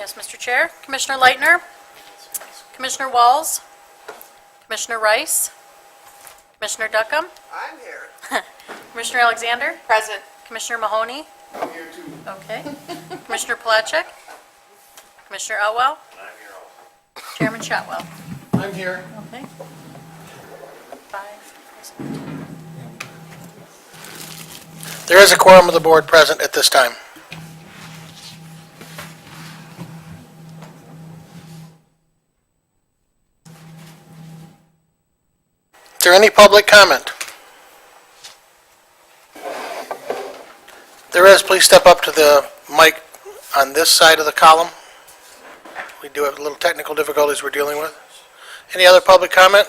Yes, Mr. Chair. Commissioner Leitner, Commissioner Walls, Commissioner Rice, Commissioner Duckham, I'm here. Commissioner Alexander, Present. Commissioner Mahoney. I'm here too. Okay. Commissioner Polacek, Commissioner Elwell. I'm here also. Chairman Shotwell. I'm here. Okay. 5. There is a quorum of the board present at this time. Is there any public comment? There is, please step up to the mic on this side of the column. We do have little technical difficulties we're dealing with. Any other public comment?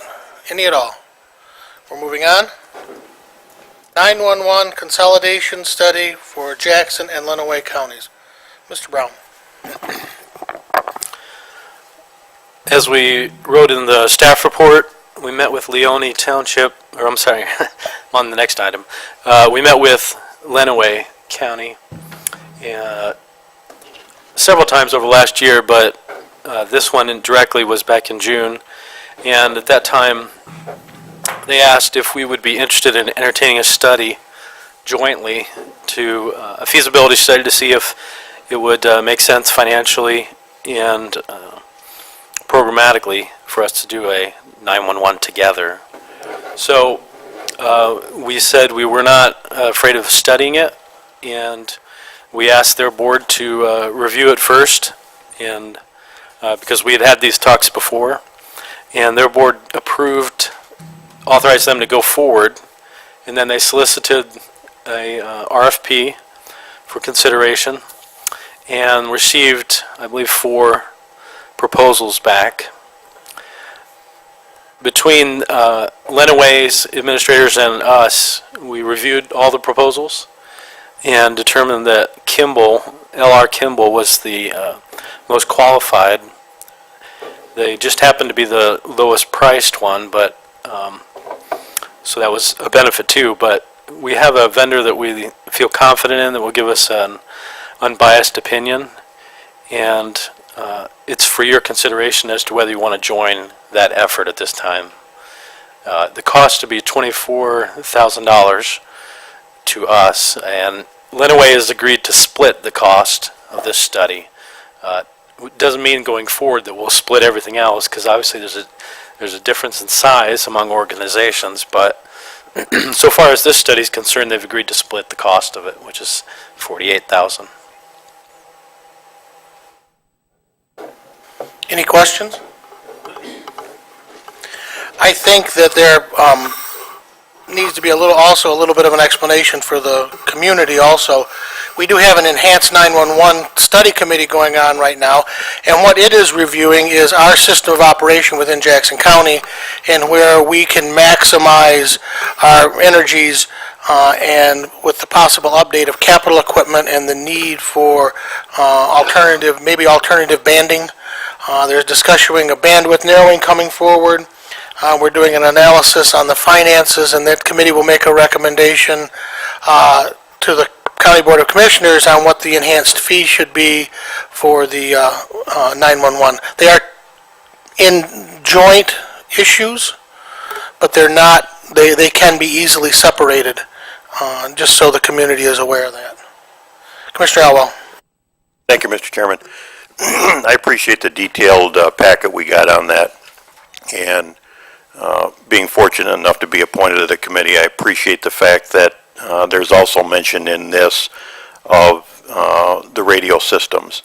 Any at all? We're moving on. 911 consolidation study for Jackson and Lenawee counties. Mr. Brown. As we wrote in the staff report, we met with Leone Township, or I'm sorry, on the next item. We met with Lenawee County several times over last year, but this one directly was back in June. And at that time, they asked if we would be interested in entertaining a study jointly to a feasibility study to see if it would make sense financially and programmatically for us to do a 911 together. So we said we were not afraid of studying it, and we asked their board to review it first, and because we had had these talks before, and their board authorized them to go forward, and then they solicited a RFP for consideration and received, I believe, 4 proposals back. Between Lenawee's administrators and us, we reviewed all the proposals and determined that L.R. Kimball was the most qualified. They just happened to be the lowest priced one, but so that was a benefit too. But we have a vendor that we feel confident in that will give us an unbiased opinion, and it's for your consideration as to whether you want to join that effort at this time. The cost to be $24,000 to us, and Lenawee has agreed to split the cost of this study. It doesn't mean going forward that we'll split everything else, because obviously there's a difference in size among organizations, but so far as this study is concerned, they've agreed to split the cost of it, which is $48,000. Any questions? I think that there needs to be a little bit of an explanation for the community also. We do have an enhanced 911 study committee going on right now, and what it is reviewing is our system of operation within Jackson County and where we can maximize our energies and with the possible update of capital equipment and the need for alternative banding. There's discussion of bandwidth narrowing coming forward. We're doing an analysis on the finances, and that committee will make a recommendation to the County Board of Commissioners on what the enhanced fee should be for the 911. They are in joint issues, but they're not. They can be easily separated, just so the community is aware of that. Commissioner Elwell. Thank you, Mr. Chairman. I appreciate the detailed packet we got on that, and being fortunate enough to be appointed to the committee, I appreciate the fact that there's also mention in this of the radio systems,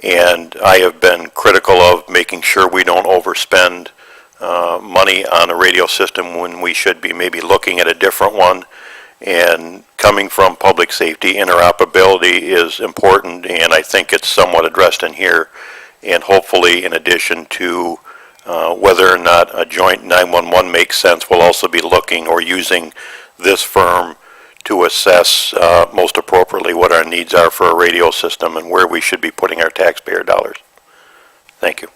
and I have been critical of making sure we don't overspend money on a radio system when we should be maybe looking at a different one. And coming from public safety, interoperability is important, and I think it's somewhat addressed in here. And hopefully, in addition to whether or not a joint 911 makes sense, we'll also be looking or using this firm to assess most appropriately what our needs are for a radio system and where we should be putting our taxpayer dollars. Thank you.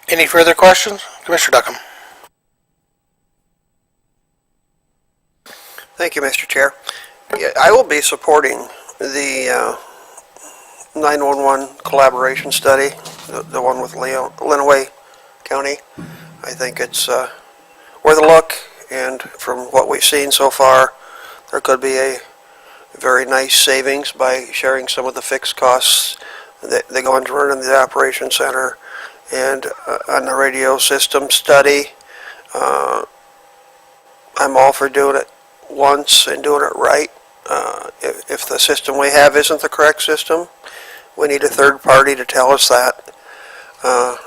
Any further questions? Commissioner Duckham. Thank you, Mr. Chair. Yeah, I will be supporting the 911 collaboration study, the one with Lenawee County. I think it's worth a look, and from what we've seen so far, there could be a very nice savings by sharing some of the fixed costs that they go into running the operations center. And on the radio system study, I'm all for doing it once and doing it right. If the system we have isn't the correct system, we need a third party to tell us that,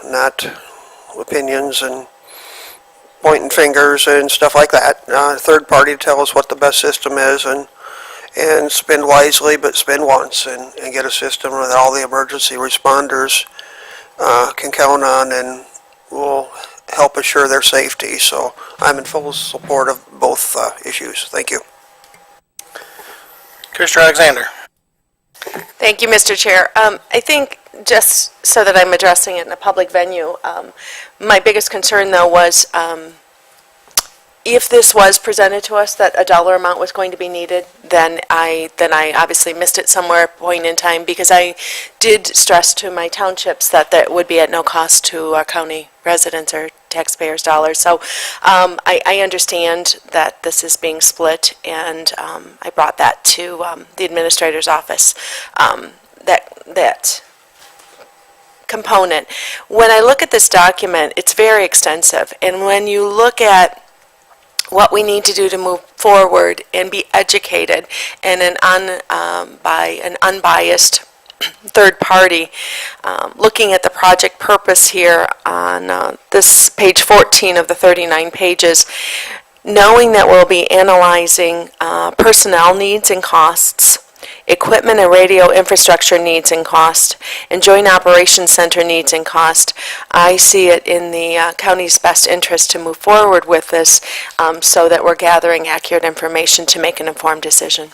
not opinions and pointing fingers and stuff like that. A third party to tell us what the best system is, and spend wisely, but spend once, and get a system that all the emergency responders can count on and will help assure their safety. So I'm in full support of both issues. Thank you. Commissioner Alexander. Thank you, Mr. Chair. I think, just so that I'm addressing it in a public venue, my biggest concern, though, was if this was presented to us that a dollar amount was going to be needed, then I obviously missed it somewhere at a point in time, because I did stress to my townships that that would be at no cost to our county residents or taxpayers' dollars. So I understand that this is being split, and I brought that to the administrator's office, that component. When I look at this document, it's very extensive, and when you look at what we need to do to move forward and be educated and by an unbiased third party, looking at the project purpose here on this page 14 of the 39 pages, knowing that we'll be analyzing personnel needs and costs, equipment and radio infrastructure needs and cost, and joint operations center needs and cost, I see it in the county's best interest to move forward with this, so that we're gathering accurate information to make an informed decision.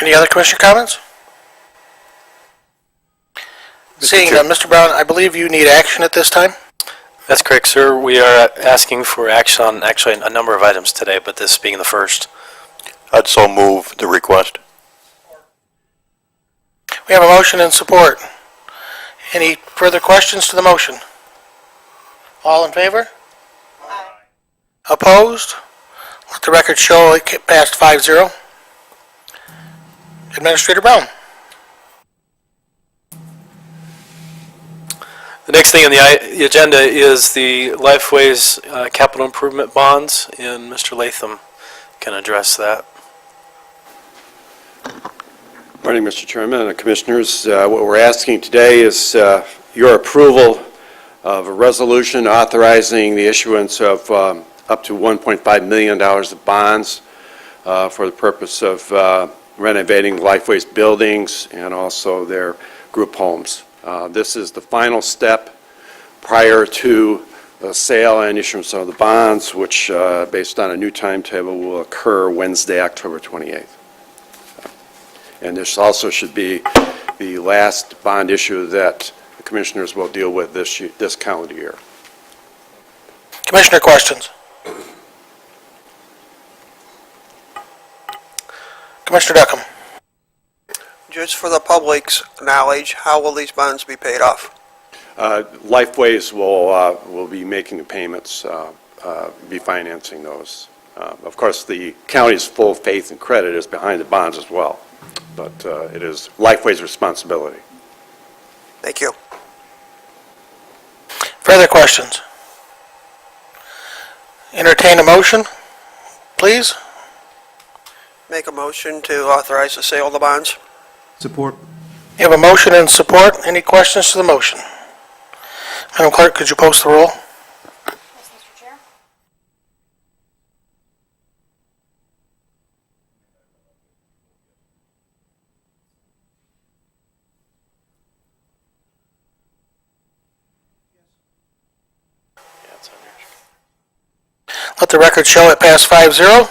Any other commissioner comments? Seeing none, Mr. Brown, I believe you need action at this time. That's correct, sir. We are asking for action on actually a number of items today, but this being the first. I'd so move the request. We have a motion and support. Any further questions to the motion? All in favor? Aye. Opposed? Let the record show it passed 5-0. Administrator Brown. The next thing on the agenda is the Lifeways capital improvement bonds, and Mr. Latham can address that. Morning, Mr. Chairman and Commissioners. What we're asking today is your approval of a resolution authorizing the issuance of up to $1.5 million of bonds for the purpose of renovating Lifeways buildings and also their group homes. This is the final step prior to the sale and issuance of the bonds, which, based on a new timetable, will occur Wednesday, October 28th. And this also should be the last bond issue that the Commissioners will deal with this calendar year. Commissioner questions? Commissioner Duckham. Just for the public's knowledge, how will these bonds be paid off? Lifeways will be making the payments, be financing those. Of course, the county's full faith and credit is behind the bonds as well, but it is Lifeways' responsibility. Thank you. Further questions? Entertain a motion, please. Make a motion to authorize the sale of the bonds. Support. You have a motion and support. Any questions to the motion? Madam Clerk, could you post the roll? Yes, Mr. Chair. Let the record show it passed 5-0.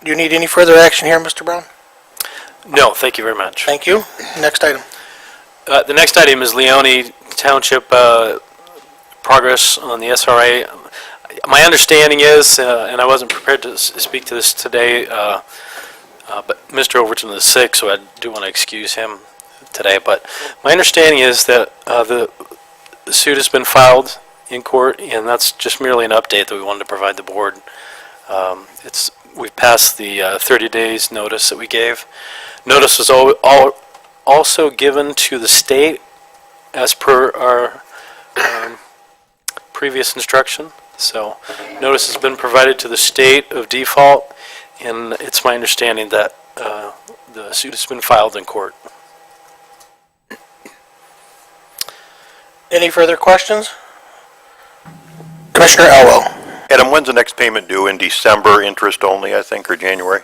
Do you need any further action here, Mr. Brown? No, thank you very much. Thank you. Next item. The next item is Leone Township progress on the SRA. My understanding is, and I wasn't prepared to speak to this today, but Mr. Overton is sick, so I do want to excuse him today. But my understanding is that the suit has been filed in court, and that's just merely an update that we wanted to provide the board. We've passed the 30 days notice that we gave. Notice was also given to the state as per our previous instruction. So notice has been provided to the state of default, and it's my understanding that the suit has been filed in court. Any further questions? Commissioner Elwell. Adam, when's the next payment due? In December, interest only, I think, or January?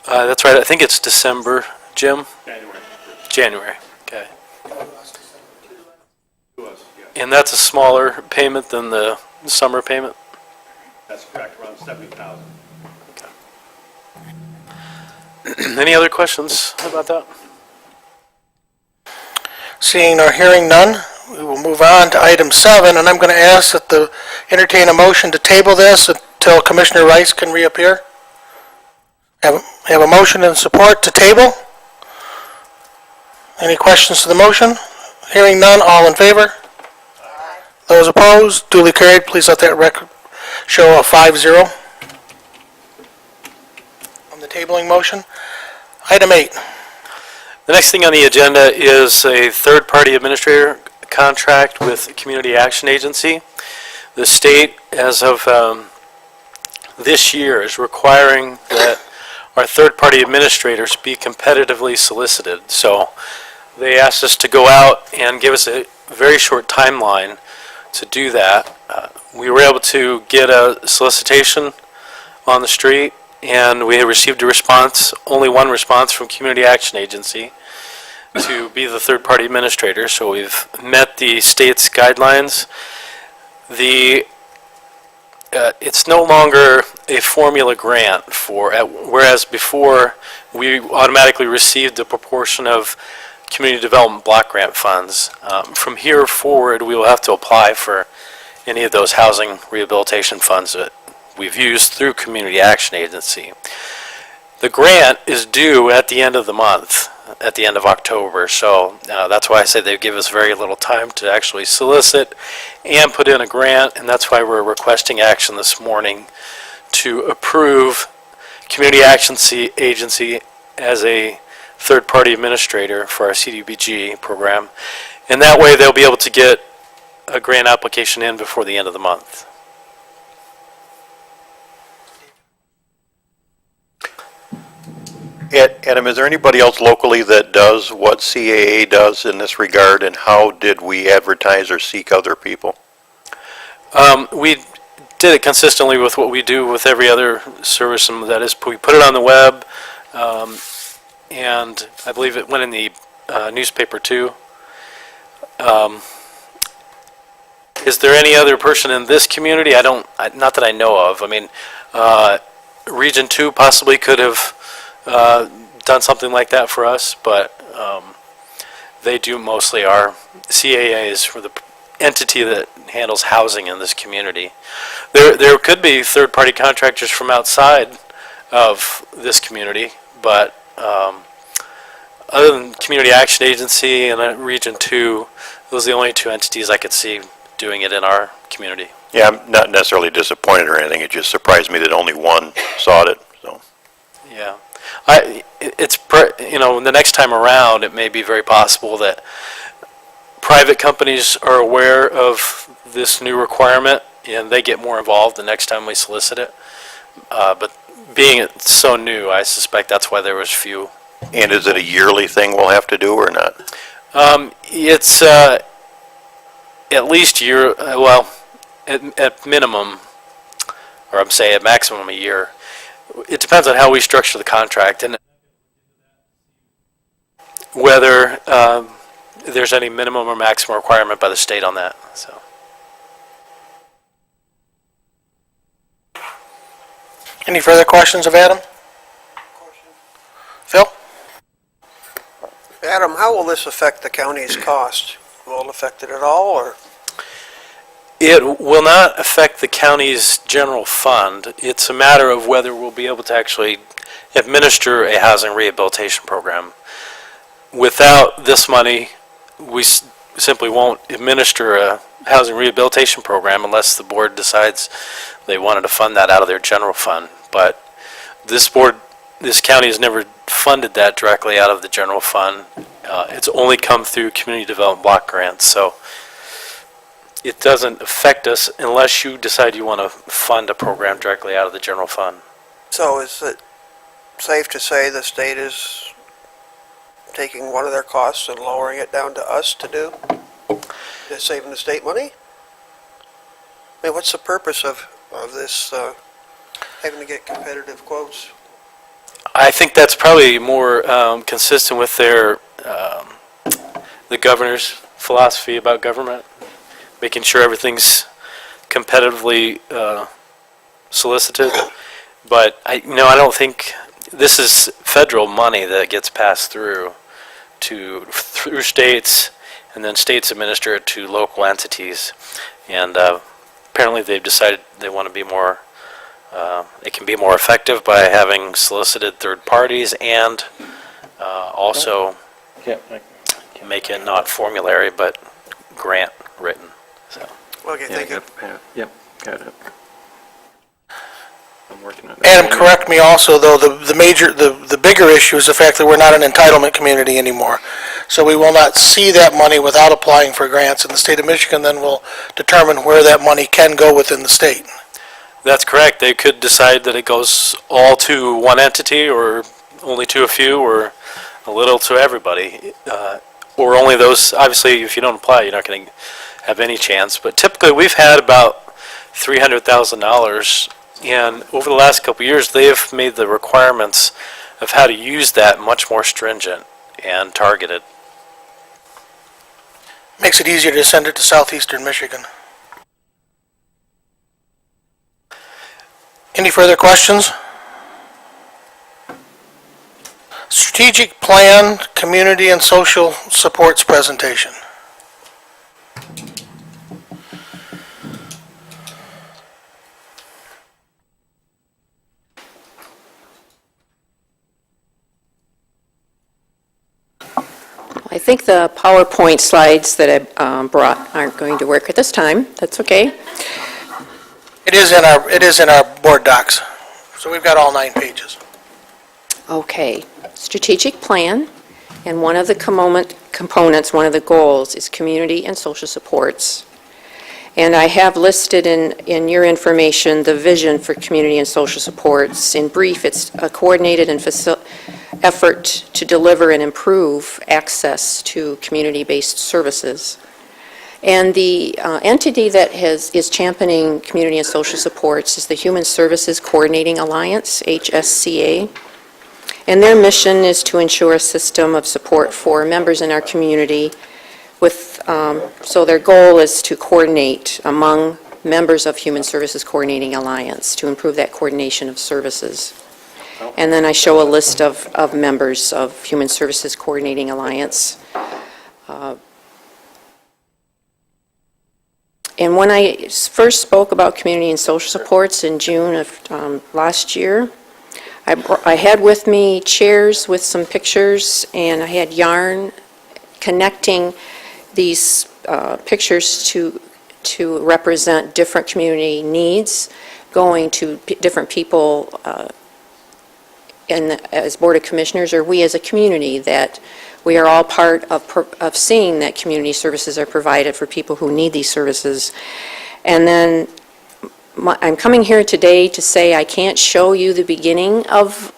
That's right, I think it's December, Jim? January, okay. And that's a smaller payment than the summer payment? That's correct, around 70,000. Any other questions about that? Seeing or hearing none, we will move on to item 7, and I'm going to ask that entertain a motion to table this until Commissioner Rice can reappear. Have a motion and support to table? Any questions to the motion? Hearing none, all in favor? Those opposed, duly carried. Please let that record show a 5-0 on the tabling motion. Item 8. The next thing on the agenda is a third-party administrator contract with Community Action Agency. The state, as of this year, is requiring that our third-party administrators be competitively solicited. So they asked us to go out and give us a very short timeline to do that. We were able to get a solicitation on the street, and we received a response, only one response from Community Action Agency to be the third-party administrator, so we've met the state's guidelines. It's no longer a formula grant whereas before we automatically received a proportion of community development block grant funds. From here forward, we will have to apply for any of those housing rehabilitation funds that we've used through Community Action Agency. The grant is due at the end of the month, at the end of October, so that's why I say they give us very little time to actually solicit and put in a grant, and that's why we're requesting action this morning to approve Community Action Agency as a third-party administrator for our CDBG program, and that way they'll be able to get a grant application in before the end of the month. Adam, is there anybody else locally that does what CAA does in this regard, and how did we advertise or seek other people? We did it consistently with what we do with every other service, and that is we put it on the web, and I believe it went in the newspaper too. Is there any other person in this community? Not that I know of. I mean, Region 2 possibly could have done something like that for us, but they do mostly. Our CAA is for the entity that handles housing in this community. There could be third-party contractors from outside of this community, but other than Community Action Agency and Region 2, those are the only two entities I could see doing it in our community. Yeah, I'm not necessarily disappointed or anything. It just surprised me that only one sought it, so. Yeah. The next time around, it may be very possible that private companies are aware of this new requirement and they get more involved the next time we solicit it. But being it's so new, I suspect that's why there was few. And is it a yearly thing we'll have to do or not? It's at least at minimum, or I'm saying at maximum a year. It depends on how we structure the contract and whether there's any minimum or maximum requirement by the state on that. So, Any further questions of Adam? Phil? Adam, how will this affect the county's cost? Will it affect it at all, or? It will not affect the county's general fund. It's a matter of whether we'll be able to actually administer a housing rehabilitation program. Without this money, we simply won't administer a housing rehabilitation program unless the board decides they wanted to fund that out of their general fund. But this county has never funded that directly out of the general fund. It's only come through community development block grants, so it doesn't affect us unless you decide you want to fund a program directly out of the general fund. So is it safe to say the state is taking one of their costs and lowering it down to us to do? Is saving the state money? I mean, what's the purpose of this, having to get competitive quotes? I think that's probably more consistent with the governor's philosophy about government, making sure everything's competitively solicited. But I don't think this is federal money that gets passed through states, and then states administer it to local entities. And apparently they've decided they want to be more, it can be more effective by having solicited third parties and also make it not formulary but grant written. So. Okay, thank you. Yep, got it. I'm working on it. Adam, correct me also, though, the bigger issue is the fact that we're not an entitlement community anymore. So we will not see that money without applying for grants, and the state of Michigan then will determine where that money can go within the state. That's correct. They could decide that it goes all to one entity, or only to a few, or a little to everybody. Or only those, obviously, if you don't apply, you're not going to have any chance. But typically, we've had about $300,000, and over the last couple of years, they have made the requirements of how to use that much more stringent and targeted. Makes it easier to send it to southeastern Michigan. Any further questions? Strategic Plan, Community and Social Supports Presentation. I think the PowerPoint slides that I brought aren't going to work at this time. That's okay. It is in our board docs, so we've got all 9 pages. Okay. Strategic plan, and one of the components, one of the goals is community and social supports. And I have listed in your information the vision for community and social supports. In brief, it's a coordinated and effort to deliver and improve access to community-based services. And the entity that is championing community and social supports is the Human Services Coordinating Alliance, HSCA. And their mission is to ensure a system of support for members in our community with, so their goal is to coordinate among members of Human Services Coordinating Alliance to improve that coordination of services. And then I show a list of members of Human Services Coordinating Alliance. And when I first spoke about community and social supports in June of last year, I had with me chairs with some pictures, and I had yarn connecting these pictures to represent different community needs, going to different people as Board of Commissioners, or we as a community, that we are all part of seeing that community services are provided for people who need these services. And then I'm coming here today to say I can't show you the beginning of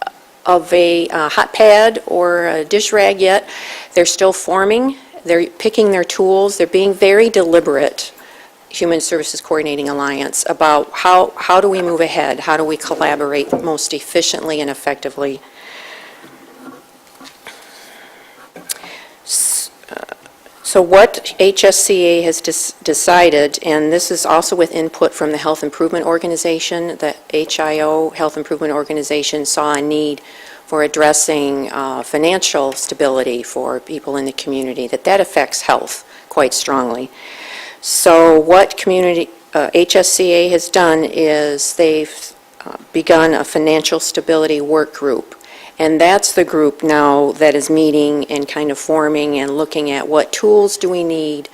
a hot pad or a dish rag yet. They're still forming. They're picking their tools. They're being very deliberate, Human Services Coordinating Alliance, about how do we move ahead? How do we collaborate most efficiently and effectively? So what HSCA has decided, and this is also with input from the Health Improvement Organization, the HIO Health Improvement Organization saw a need for addressing financial stability for people in the community, that affects health quite strongly. So what HSCA has done is they've begun a financial stability work group. And that's the group now that is meeting and kind of forming and looking at what tools do we need,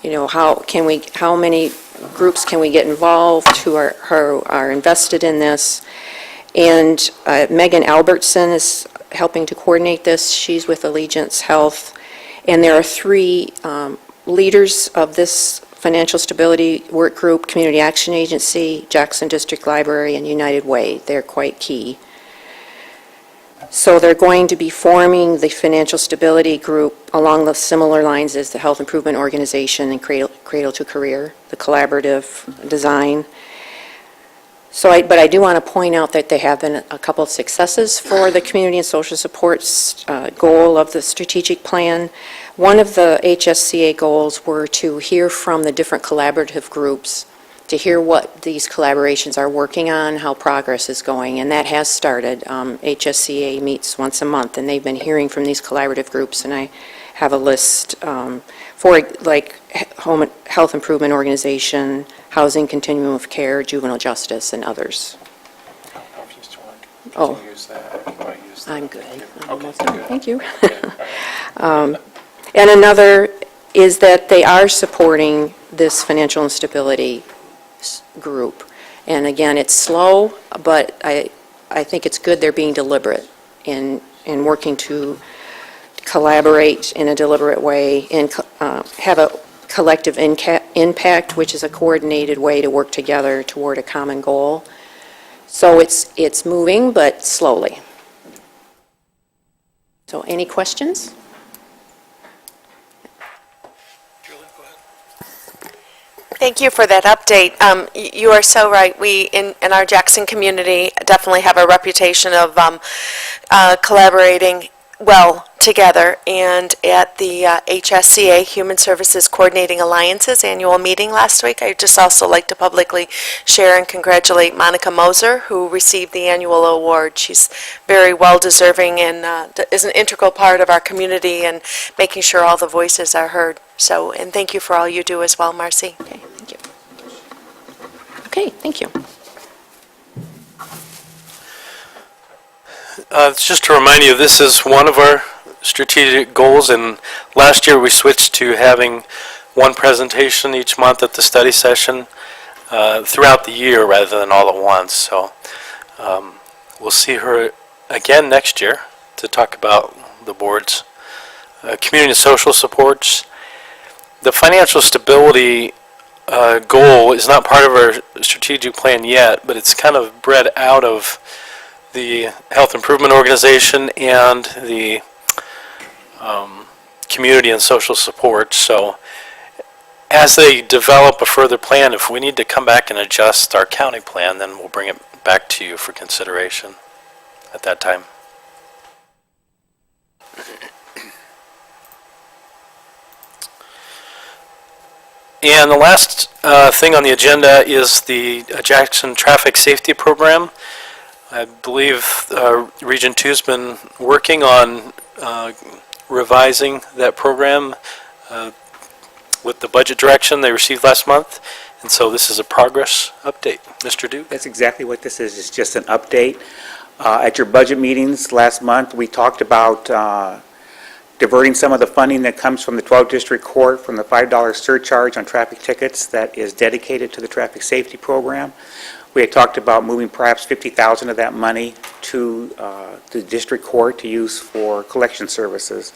how many groups can we get involved who are invested in this. And Megan Albertson is helping to coordinate this. She's with Allegiance Health. And there are 3 leaders of this financial stability work group: Community Action Agency, Jackson District Library, and United Way. They're quite key. So they're going to be forming the financial stability group along the similar lines as the Health Improvement Organization and Cradle to Career, the collaborative design. But I do want to point out that there have been a couple of successes for the community and social supports goal of the strategic plan. One of the HSCA goals were to hear from the different collaborative groups, to hear what these collaborations are working on, how progress is going, and that has started. HSCA meets once a month, and they've been hearing from these collaborative groups, and I have a list for, like, Home Health Improvement Organization, Housing Continuum of Care, Juvenile Justice, and others. Oh, I'm good. I'm almost done. Thank you. And another is that they are supporting this financial instability group. And again, it's slow, but I think it's good they're being deliberate in working to collaborate in a deliberate way and have a collective impact, which is a coordinated way to work together toward a common goal. So it's moving, but slowly. So any questions? Thank you for that update. You are so right. We, in our Jackson community, definitely have a reputation of collaborating well together. And at the HSCA, Human Services Coordinating Alliance's annual meeting last week, I'd just also like to publicly share and congratulate Monica Moser, who received the annual award. She's very well-deserving and is an integral part of our community and making sure all the voices are heard. So, and thank you for all you do as well, Marcy. Okay, thank you. Okay, thank you. Just to remind you, this is one of our strategic goals, and last year we switched to having one presentation each month at the study session throughout the year rather than all at once. So we'll see her again next year to talk about the board's community and social supports. The financial stability goal is not part of our strategic plan yet, but it's kind of bred out of the Health Improvement Organization and the community and social support. So as they develop a further plan, if we need to come back and adjust our county plan, then we'll bring it back to you for consideration at that time. And the last thing on the agenda is the Jackson Traffic Safety Program. I believe Region 2's been working on revising that program with the budget direction they received last month, and so this is a progress update. Mr. Duke? That's exactly what this is. It's just an update. At your budget meetings last month, we talked about diverting some of the funding that comes from the 12th District Court from the $5 surcharge on traffic tickets that is dedicated to the traffic safety program. We had talked about moving perhaps $50,000 of that money to the district court to use for collection services.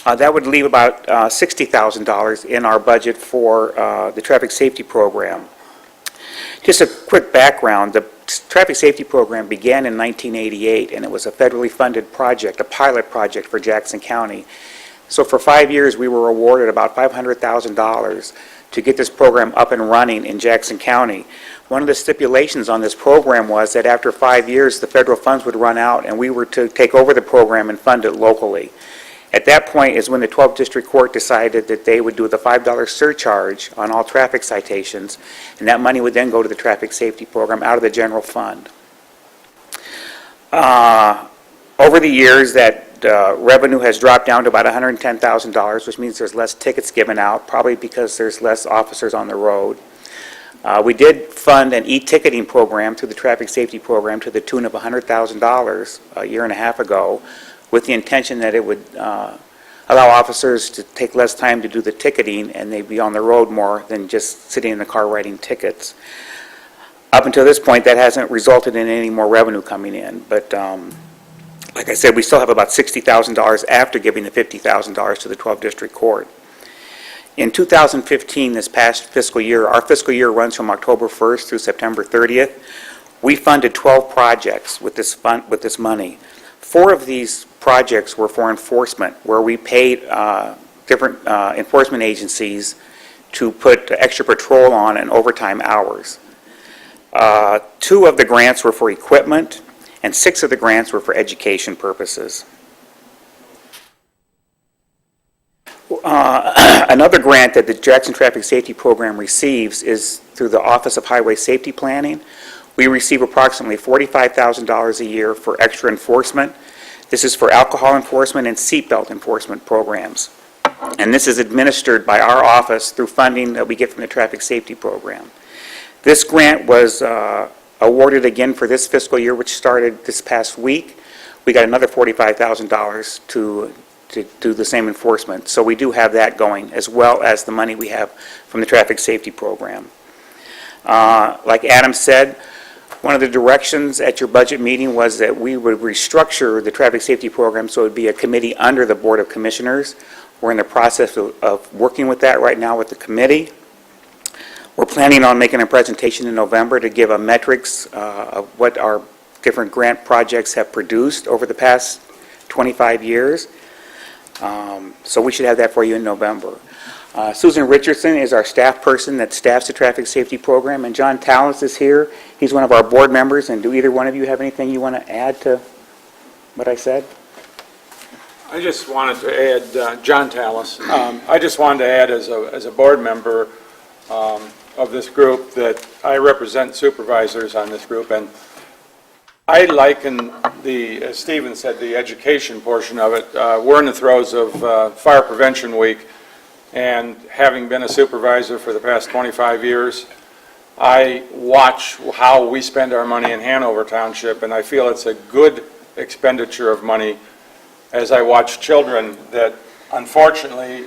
That would leave about $60,000 in our budget for the traffic safety program. Just a quick background, the traffic safety program began in 1988, and it was a federally funded project, a pilot project for Jackson County. So for 5 years, we were awarded about $500,000 to get this program up and running in Jackson County. One of the stipulations on this program was that after 5 years, the federal funds would run out and we were to take over the program and fund it locally. At that point is when the 12th District Court decided that they would do the $5 surcharge on all traffic citations, and that money would then go to the traffic safety program out of the general fund. Over the years, that revenue has dropped down to about $110,000, which means there's less tickets given out, probably because there's less officers on the road. We did fund an e-ticketing program through the traffic safety program to the tune of $100,000 a year and a half ago, with the intention that it would allow officers to take less time to do the ticketing and they'd be on the road more than just sitting in the car writing tickets. Up until this point, that hasn't resulted in any more revenue coming in, but like I said, we still have about $60,000 after giving the $50,000 to the 12th District Court. In 2015, this past fiscal year, our fiscal year runs from October 1st through September 30th. We funded 12 projects with this money. 4 of these projects were for enforcement, where we paid different enforcement agencies to put extra patrol on and overtime hours. 2 of the grants were for equipment, and 6 of the grants were for education purposes. Another grant that the Jackson Traffic Safety Program receives is through the Office of Highway Safety Planning. We receive approximately $45,000 a year for extra enforcement. This is for alcohol enforcement and seatbelt enforcement programs. And this is administered by our office through funding that we get from the Traffic Safety Program. This grant was awarded again for this fiscal year, which started this past week. We got another $45,000 to do the same enforcement. So we do have that going, as well as the money we have from the Traffic Safety Program. Like Adam said, one of the directions at your budget meeting was that we would restructure the Traffic Safety Program so it would be a committee under the Board of Commissioners. We're in the process of working with that right now with the committee. We're planning on making a presentation in November to give a metrics of what our different grant projects have produced over the past 25 years. So we should have that for you in November. Susan Richardson is our staff person that staffs the Traffic Safety Program, and John Tallis is here. He's one of our board members, and do either one of you have anything you want to add to what I said? I just wanted to add, John Tallis, I just wanted to add as a board member of this group that I represent supervisors on this group, and I liken as Stephen said, the education portion of it. We're in the throes of Fire Prevention Week, and having been a supervisor for the past 25 years, I watch how we spend our money in Hanover Township, and I feel it's a good expenditure of money as I watch children that unfortunately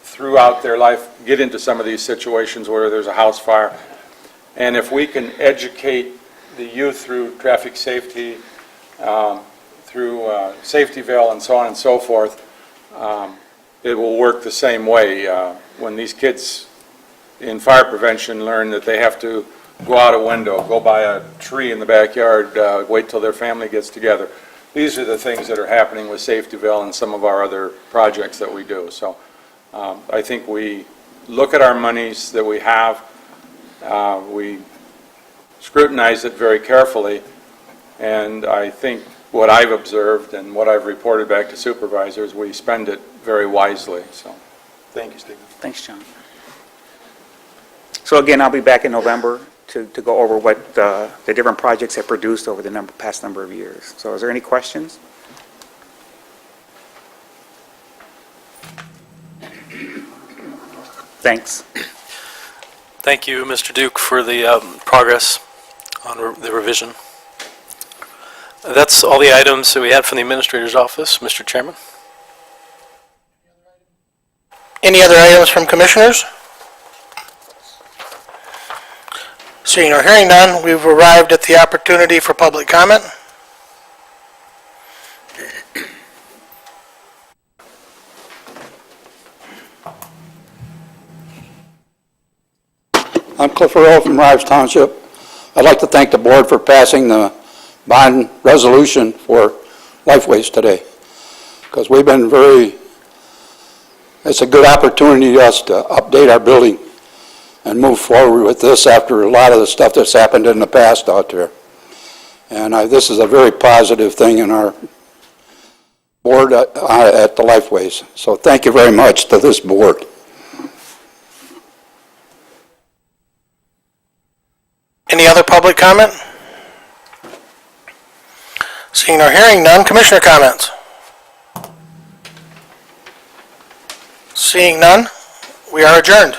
throughout their life get into some of these situations where there's a house fire. And if we can educate the youth through traffic safety, through Safetyville and so on and so forth, it will work the same way. When these kids in fire prevention learn that they have to go out a window, go by a tree in the backyard, wait till their family gets together. These are the things that are happening with Safetyville and some of our other projects that we do. So I think we look at our monies that we have, we scrutinize it very carefully, and I think what I've observed and what I've reported back to supervisors, we spend it very wisely. So thank you, Stephen. Thanks, John. So again, I'll be back in November to go over what the different projects have produced over the past number of years. So is there any questions? Thanks. Thank you, Mr. Duke, for the progress on the revision. That's all the items that we had from the Administrator's Office, Mr. Chairman. Any other items from commissioners? Seeing or hearing none, we've arrived at the opportunity for public comment. I'm Clifford Earl from Rives Township. I'd like to thank the board for passing the bond resolution for Lifeways today, because we've been it's a good opportunity to us to update our building and move forward with this after a lot of the stuff that's happened in the past out there. And this is a very positive thing in our board at the Lifeways. So thank you very much to this board. Any other public comment? Seeing or hearing none, commissioner comments. Seeing none, we are adjourned.